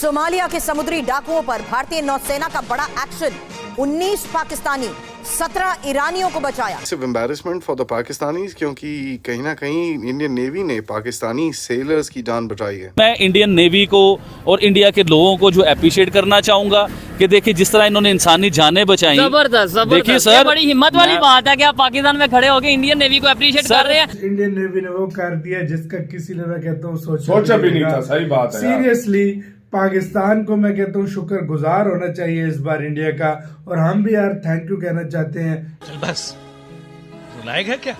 Somalia के समुद्री डाकुओं पर भारतीय नौसेना का बड़ा एक्शन। 19 पाकिस्तानी 17 ईरानियों को बचाया। सिर्फ एम्बैरेसमेंट फॉर द पाकिस्तानीज, क्योंकि कहीं ना कहीं इंडियन नेवी ने पाकिस्तानी सेलर्स की जान बचाई है। मैं इंडियन नेवी को और इंडिया के लोगों को जो अप्रिशिएट करना चाहूंगा कि देखिए जिस तरह इन्होंने इंसानी जानें बचाई। जबरदस्त देखिए सर, ये बड़ी हिम्मत वाली बात है कि आप पाकिस्तान में खड़े होकर इंडियन नेवी को अप्रिशिएट कर रहे हैं। इंडियन नेवी ने वो कर दिया जिसका किसी ने, मैं कहता हूँ, सोचा भी नहीं था। सही बात है। सीरियसली पाकिस्तान को मैं कहता हूँ शुक्रगुजार होना चाहिए इस बार इंडिया का, और हम भी यार थैंक यू कहना चाहते हैं। चल बस रुलाएगा क्या?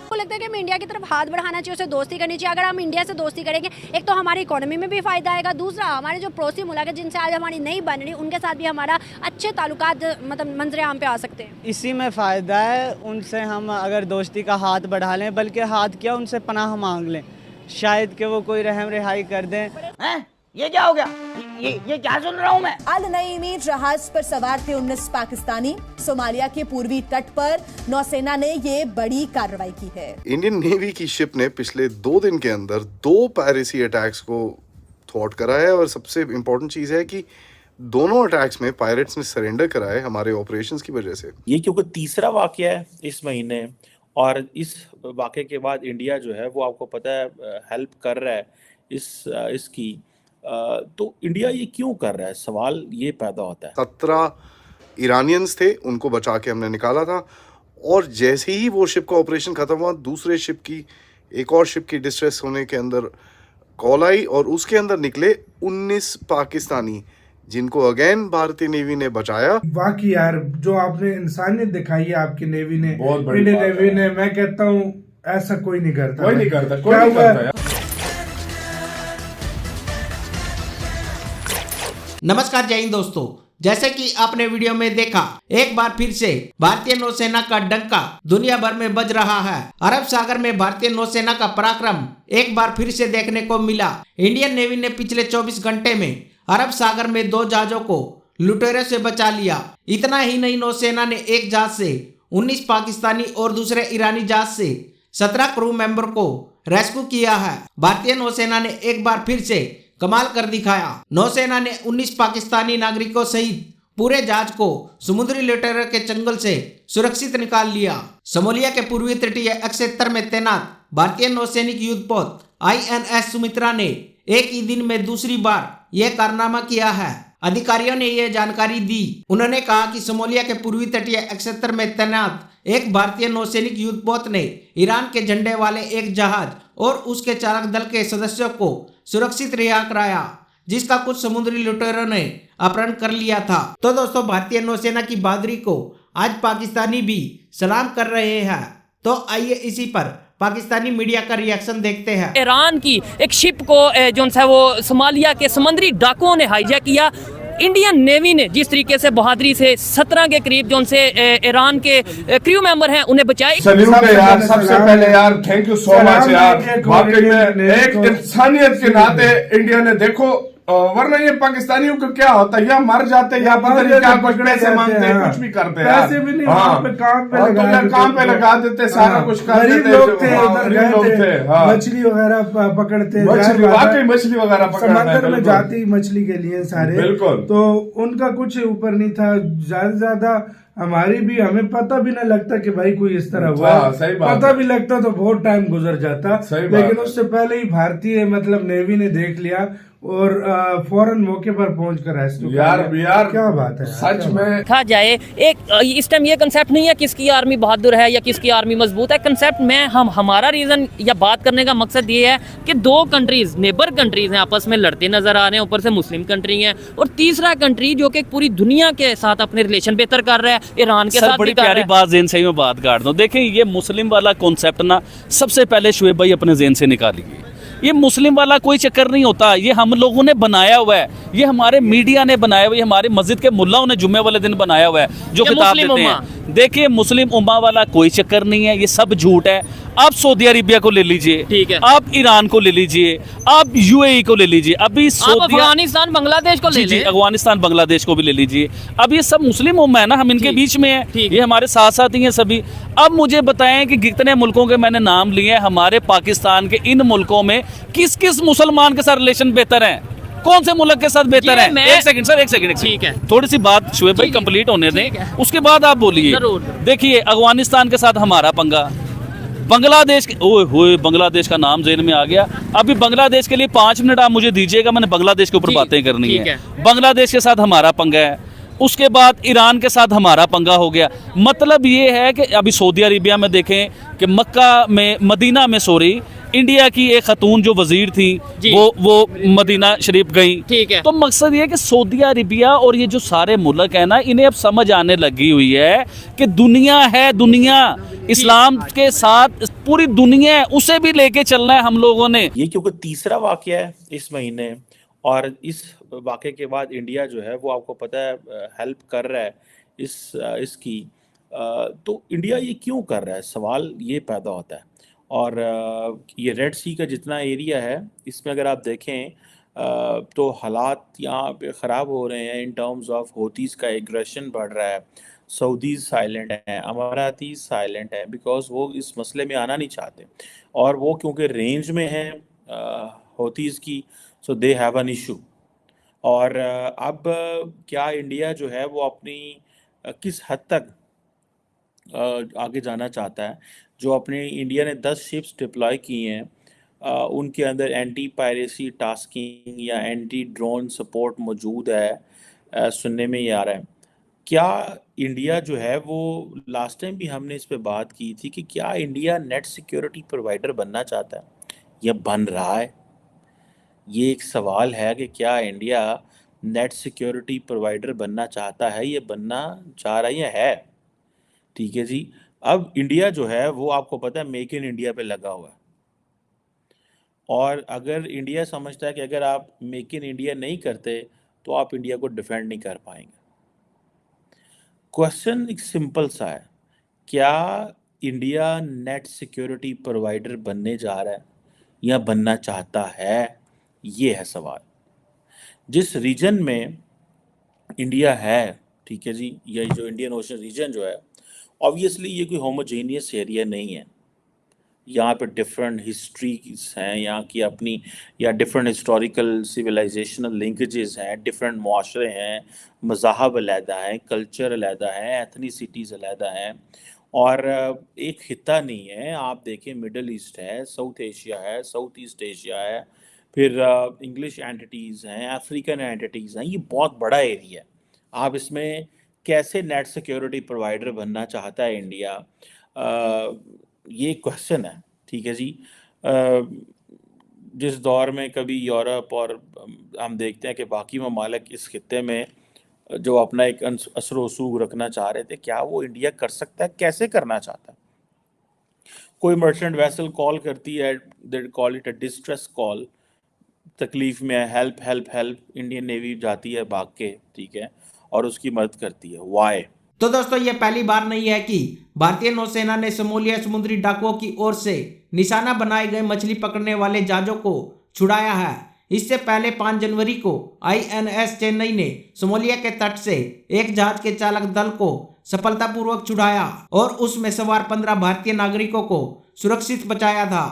को लगता है कि हमें इंडिया की तरफ हाथ बढ़ाना चाहिए, उसे दोस्ती करनी चाहिए। अगर हम इंडिया से दोस्ती करेंगे, एक तो हमारी इकोनॉमी में भी फायदा आएगा, दूसरा हमारे जो पड़ोसी मुल्क है जिनसे आज हमारी नहीं बन रही, उनके साथ भी हमारा अच्छे ताल्लुकात मतलब मंजरे आम पे आ सकते हैं। इसी में फ़ायदा है, उनसे हम अगर दोस्ती का हाथ बढ़ा लें, बल्कि हाथ क्या उनसे पनाह मांग लें, शायद कि वो कोई रहम रिहाई कर दें। ये क्या हो गया? ये क्या सुन रहा हूँ मैं? अल नईमी जहाज पर सवार थे 19 पाकिस्तानी। सोमालिया के पूर्वी तट पर नौसेना ने ये बड़ी कार्रवाई की है। इंडियन नेवी की शिप ने पिछले 2 दिन के अंदर 2 पायरेसी अटैक्स को थ्वार्ट करा है, और सबसे इम्पोर्टेंट चीज है कि दोनों अटैक्स में पायरेट्स ने सरेंडर कराए हमारे ऑपरेशंस की वजह से। ये क्योंकि तीसरा वाकया है इस महीने, और इस वाकये के बाद इंडिया जो है वो आपको पता है हेल्प कर रहा है इसकी। तो इंडिया ये क्यों कर रहा है, सवाल ये पैदा होता है। 17 ईरानियंस थे, उनको बचा के हमने निकाला था, और जैसे ही वो शिप का ऑपरेशन खत्म हुआ, दूसरे शिप की, एक और शिप की डिस्ट्रेस होने के अंदर कॉल आई, और उसके अंदर निकले 19 पाकिस्तानी, जिनको अगेन भारतीय नेवी ने बचाया। बाकी यार जो आपने इंसानियत दिखाई है आपकी नेवी ने, बहुत बड़ी इंडियन बात नेवी है। ने, मैं कहता हूँ ऐसा कोई नहीं करता। कोई नहीं करता। नमस्कार, जय हिंद दोस्तों। जैसे कि आपने वीडियो में देखा, एक बार फिर से भारतीय नौसेना का डंका दुनिया भर में बज रहा है। अरब सागर में भारतीय नौसेना का पराक्रम एक बार फिर से देखने को मिला। इंडियन नेवी ने पिछले 24 घंटे में अरब सागर में 2 जहाजों को लुटेरों से बचा लिया। इतना ही नहीं, नौसेना ने एक जहाज से 19 पाकिस्तानी और दूसरे ईरानी जहाज से 17 क्रू मेंबर को रेस्क्यू किया है। भारतीय नौसेना ने एक बार फिर से कमाल कर दिखाया। नौसेना ने 19 पाकिस्तानी नागरिकों सहित पूरे जहाज को समुद्री लुटेरों के चंगुल से सुरक्षित निकाल लिया। सोमालिया के पूर्वी तटीय क्षेत्र में तैनात भारतीय नौसैनिक युद्धपोत INS सुमित्रा ने एक ही दिन में दूसरी बार यह कारनामा किया है। अधिकारियों ने यह जानकारी दी। उन्होंने कहा कि सोमालिया के पूर्वी तटीय क्षेत्र में तैनात एक भारतीय नौसैनिक युद्धपोत ने ईरान के झंडे वाले एक जहाज और उसके चालक दल के सदस्यों को सुरक्षित रिहा कराया, जिसका कुछ समुद्री लुटेरों ने अपहरण कर लिया था। तो दोस्तों, भारतीय नौसेना की बहादुरी को आज पाकिस्तानी भी सलाम कर रहे हैं। तो आइए इसी पर पाकिस्तानी मीडिया का रिएक्शन देखते हैं। ईरान की एक शिप को जो है वो सोमालिया के समुद्री डाकुओं ने हाईजैक किया। इंडियन नेवी ने जिस तरीके से बहादुरी से 17 के करीब जो उनसे ईरान के क्रू मेंबर हैं उन्हें बचाई। सल्यूट है यार, सबसे पहले यार थैंक यू सो मच यार। वाकई में एक इंसानियत के नाते इंडिया ने, देखो वरना ये पाकिस्तानियों को क्या होता है, या मर जाते या पता नहीं क्या, कुछ पैसे मांगते हैं, कुछ भी करते हैं, पैसे भी नहीं, काम पे लगा देते, सारा कुछ कर देते। लोग थे, मछली वगैरह पकड़ते, वाकई मछली वगैरह समंदर में जाती मछली के लिए सारे, बिल्कुल। तो उनका कुछ ऊपर नहीं था। ज्यादा से ज्यादा हमारी भी, हमें पता भी ना लगता कि भाई कोई इस तरह हुआ। पता भी लगता तो बहुत टाइम गुजर जाता, लेकिन उससे पहले ही भारतीय मतलब नेवी ने देख लिया और फौरन मौके पर पहुंचकर रेस्क्यू। यार क्या बात है, सच में कहा जाए एक इस टाइम ये कंसेप्ट नहीं है किसकी आर्मी बहादुर है या किसकी आर्मी मजबूत है। कंसेप्ट में हमारा रीजन या बात करने का मकसद ये है कि 2 कंट्रीज, नेबर कंट्रीज हैं, आपस में लड़ते नजर आ रहे हैं। ऊपर से मुस्लिम कंट्री है, और तीसरा कंट्री जो कि पूरी दुनिया के साथ अपने रिलेशन बेहतर कर रहा है, ईरान के साथ। बड़ी प्यारी बात ज़हन से मैं बात काट दूं। देखें, ये मुस्लिम वाला कॉन्सेप्ट ना सबसे पहले शुएब भाई अपने ज़हन से निकालिए। ये मुस्लिम वाला कोई चक्कर नहीं होता, ये हम लोगों ने बनाया हुआ है, ये हमारे मीडिया ने बनाया हुआ है, ये हमारे मस्जिद के मुल्लाओं ने जुम्मे वाले दिन बनाया हुआ है जो किताब देते हैं। देखिए, मुस्लिम उम्मा वाला कोई चक्कर नहीं है, ये सब झूठ है। आप सऊदी अरेबिया को ले लीजिए, ठीक है, आप ईरान को ले लीजिए, आप UAE को ले लीजिए, अभी अफगानिस्तान बांग्लादेश को ले लीजिए, अफगानिस्तान बांग्लादेश को भी ले लीजिए। अब ये सब मुस्लिम उम्मा है ना, हम इनके बीच में है, ये हमारे साथ साथ ही हैं सभी। अब मुझे बताएं कि कितने मुल्कों के मैंने नाम लिए, हमारे पाकिस्तान के इन मुल्कों में किस किस मुसलमान के साथ रिलेशन बेहतर है? कौन से मुल्क के साथ बेहतर है? मैं- एक सेकंड सर, एक सेकंड। ठीक है। थोड़ी सी बात शुएब भाई कंप्लीट होने दें, उसके बाद आप बोलिए। जरूर। देखिए अफगानिस्तान के साथ हमारा पंगा, बांग्लादेश के, ओए होए बांग्लादेश का नाम जेहन में आ गया। अभी बांग्लादेश के लिए 5 मिनट आप मुझे दीजिएगा, मैंने बांग्लादेश के ऊपर ठीक- बातें करनी ठीक है। है। बांग्लादेश के साथ हमारा पंगा है, उसके बाद ईरान के साथ हमारा पंगा हो गया। मतलब ये है कि अभी सऊदी अरेबिया में देखें कि मक्का में, मदीना में सॉरी, इंडिया की एक खतून जो वजीर थी जी। वो मदीना शरीफ गई। ठीक है। तो मकसद ये है कि सऊदी अरेबिया और ये जो सारे मुल्क है ना, इन्हें अब समझ आने लगी हुई है कि दुनिया है, दुनिया इस्लाम के साथ पूरी दुनिया है, उसे भी लेके चलना है हम लोगों ने। ये क्योंकि तीसरा वाकया है इस महीने, और इस वाकये के बाद इंडिया जो है वो आपको पता है हेल्प कर रहा है इसकी। तो इंडिया ये क्यों कर रहा है, सवाल ये पैदा होता है। और ये रेड सी का जितना एरिया है, इसमें अगर आप देखें तो हालात यहाँ पे ख़राब हो रहे हैं इन टर्म्स ऑफ होतीज़ का एग्रेशन बढ़ रहा है, सऊदीज़ साइलेंट हैं, अमारातीज़ साइलेंट है, बिकॉज वो इस मसले में आना नहीं चाहते, और वो क्योंकि रेंज में हैं होतीज़ की, सो दे हैव एन इशू। और अब क्या इंडिया जो है वो अपनी किस हद तक आगे जाना चाहता है? जो अपने इंडिया ने 10 शिप्स डिप्लॉय की हैं, उनके अंदर एंटी पायरेसी टास्किंग या एंटी ड्रोन सपोर्ट मौजूद है, सुनने में ये आ रहा है। क्या इंडिया जो है वो, लास्ट टाइम भी हमने इस पे बात की थी कि क्या इंडिया नेट सिक्योरिटी प्रोवाइडर बनना चाहता है या बन रहा है? ये एक सवाल है कि क्या इंडिया नेट सिक्योरिटी प्रोवाइडर बनना चाहता है, ये बनना चाह रहा है या है? ठीक है जी। अब इंडिया जो है वो आपको पता है मेक इन इंडिया पे लगा हुआ है, और अगर इंडिया समझता है कि अगर आप मेक इन इंडिया नहीं करते तो आप इंडिया को डिफेंड नहीं कर पाएंगे। क्वेश्चन एक सिंपल सा है, क्या इंडिया नेट सिक्योरिटी प्रोवाइडर बनने जा रहा है या बनना चाहता है? ये है सवाल। जिस रीजन में इंडिया है, ठीक है जी, ये जो इंडियन ओशन रीजन जो है, ऑब्वियसली ये कोई होमोजेनियस एरिया नहीं है। यहाँ पे डिफरेंट हिस्ट्रीज हैं, यहाँ की अपनी, या डिफरेंट हिस्टोरिकल सिविलाइजेशनल लिंकेजेस हैं, डिफरेंट माशरे हैं, मज़ाहब अलहदा हैं, कल्चर अलहदा है, एथनिसिटीज़ अलहदा हैं, और एक खिता नहीं है। आप देखें मिडल ईस्ट है, साउथ एशिया है, साउथ ईस्ट एशिया है, फिर इंग्लिश एंटिटीज़ हैं, अफ्रीकन एंटिटीज़ हैं, ये बहुत बड़ा एरिया है। आप इसमें कैसे नेट सिक्योरिटी प्रोवाइडर बनना चाहता है इंडिया, ये क्वेश्चन है। ठीक है जी। जिस दौर में कभी यूरोप और हम देखते हैं कि बाकी ममालिक इस खित्ते में जो अपना एक असर वसूख रखना चाह रहे थे, क्या वो इंडिया कर सकता है? कैसे करना चाहता है? कोई मर्चेंट वेसल कॉल करती है, they call it a distress call, तकलीफ में है, help help help, Indian navy जाती है भाग के, ठीक है, और उसकी मदद करती है। वाई? तो दोस्तों ये पहली बार नहीं है कि भारतीय नौसेना ने सोमालिया समुद्री डाकुओं की ओर से निशाना बनाए गए मछली पकड़ने वाले जहाजों को छुड़ाया है। इससे पहले 5 जनवरी को INS चेन्नई ने सोमालिया के तट से एक जहाज के चालक दल को सफलतापूर्वक छुड़ाया और उसमें सवार 15 भारतीय नागरिकों को सुरक्षित बचाया था।